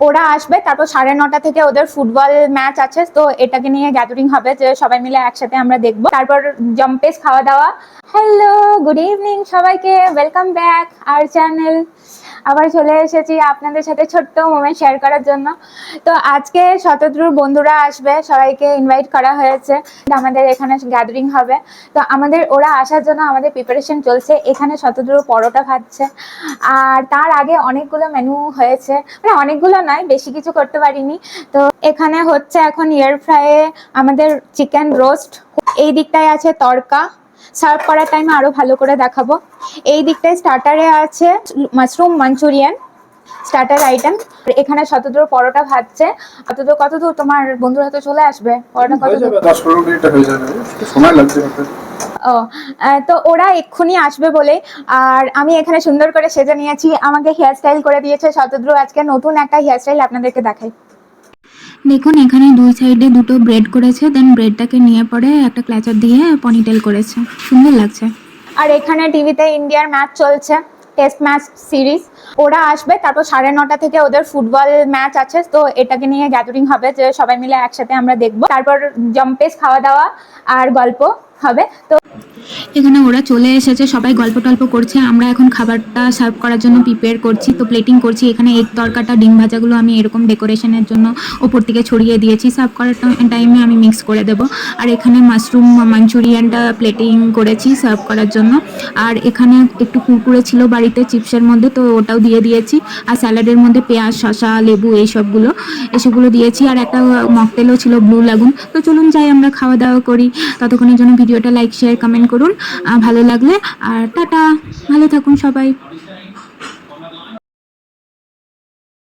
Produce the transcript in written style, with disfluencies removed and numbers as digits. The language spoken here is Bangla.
ওরা আসবে, তারপর 9:30 থেকে ওদের ফুটবল ম্যাচ আছে, তো এটাকে নিয়ে গ্যাদারিং হবে যে সবাই মিলে একসাথে আমরা দেখবো। তারপর জম্পেস খাওয়া দাওয়া। হ্যালো, গুড ইভিনিং সবাইকে, ওয়েলকাম ব্যাক আওয়ার চ্যানেল। আবার চলে এসেছি আপনাদের সাথে ছোট্ট মোমেন্ট শেয়ার করার জন্য। তো আজকে শতদ্রুর বন্ধুরা আসবে, সবাইকে ইনভাইট করা হয়েছে, আমাদের এখানে গ্যাদারিং হবে। তো আমাদের ওরা আসার জন্য আমাদের প্রিপারেশন চলছে। এখানে শতদ্রু পরোটা খাচ্ছে, আর তার আগে অনেকগুলো মেনু হয়েছে, মানে অনেকগুলো নয়, বেশি কিছু করতে পারিনি। তো এখানে হচ্ছে এখন এয়ার ফ্রাইয়ে আমাদের চিকেন রোস্ট, এই দিকটায় আছে তড়কা, সার্ভ করার টাইমে আরো ভালো করে দেখাবো। এই দিকটায় স্টার্টারে আছে মাশরুম মাঞ্চুরিয়ান স্টার্টার আইটেম। এখানে শতদ্রু পরোটা ভাজছে। কতদূর তোমার বন্ধুরা তো চলে আসবে, পরোটা কতদূর? 10-15 মিনিট হয়ে যাবে, সময় লাগছে। ও, তো ওরা এক্ষুনি আসবে বলে। আর আমি এখানে সুন্দর করে সেজে নিয়েছি, আমাকে হেয়ার স্টাইল করে দিয়েছে শতদ্রু। আজকে নতুন একটা হেয়ার স্টাইল আপনাদেরকে দেখাই। দেখুন এখানে দুই সাইডে দুটো ব্রেড করেছে, দেন ব্রেডটাকে নিয়ে পরে একটা ক্ল্যাচার দিয়ে পনিটেল করেছে, সুন্দর লাগছে। আর এখানে টিভিতে ইন্ডিয়ার ম্যাচ চলছে, টেস্ট ম্যাচ সিরিজ। ওরা আসবে, তারপর 9:30 থেকে ওদের ফুটবল ম্যাচ আছে, তো এটাকে নিয়ে গ্যাদারিং হবে যে সবাই মিলে একসাথে আমরা দেখবো। তারপর জম্পেস খাওয়া দাওয়া আর গল্প হবে। তো এখানে ওরা চলে এসেছে, সবাই গল্প টল্প করছে, আমরা এখন খাবারটা সার্ভ করার জন্য প্রিপেয়ার করছি, তো প্লেটিং করছি। এখানে এগ তরকাটা, ডিম ভাজাগুলো আমি এরকম ডেকোরেশনের জন্য ওপর থেকে ছড়িয়ে দিয়েছি, সার্ভ করার টাইমে আমি মিক্স করে দেবো। আর এখানে মাশরুম মাঞ্চুরিয়ানটা প্লেটিং করেছি সার্ভ করার জন্য। আর এখানে একটু কুরকুরে ছিল বাড়িতে চিপসের মধ্যে, তো ওটাও দিয়ে দিয়েছি। আর স্যালাডের মধ্যে পেঁয়াজ, শসা, লেবু এসবগুলো দিয়েছি। আর একটা মকটেলও ছিল, ব্লু লাগুন। তো চলুন যাই আমরা খাওয়া দাওয়া করি। ততক্ষণের জন্য ভিডিওটা লাইক শেয়ার কমেন্ট করুন ভালো লাগলে। আর টাটা, ভালো থাকুন সবাই।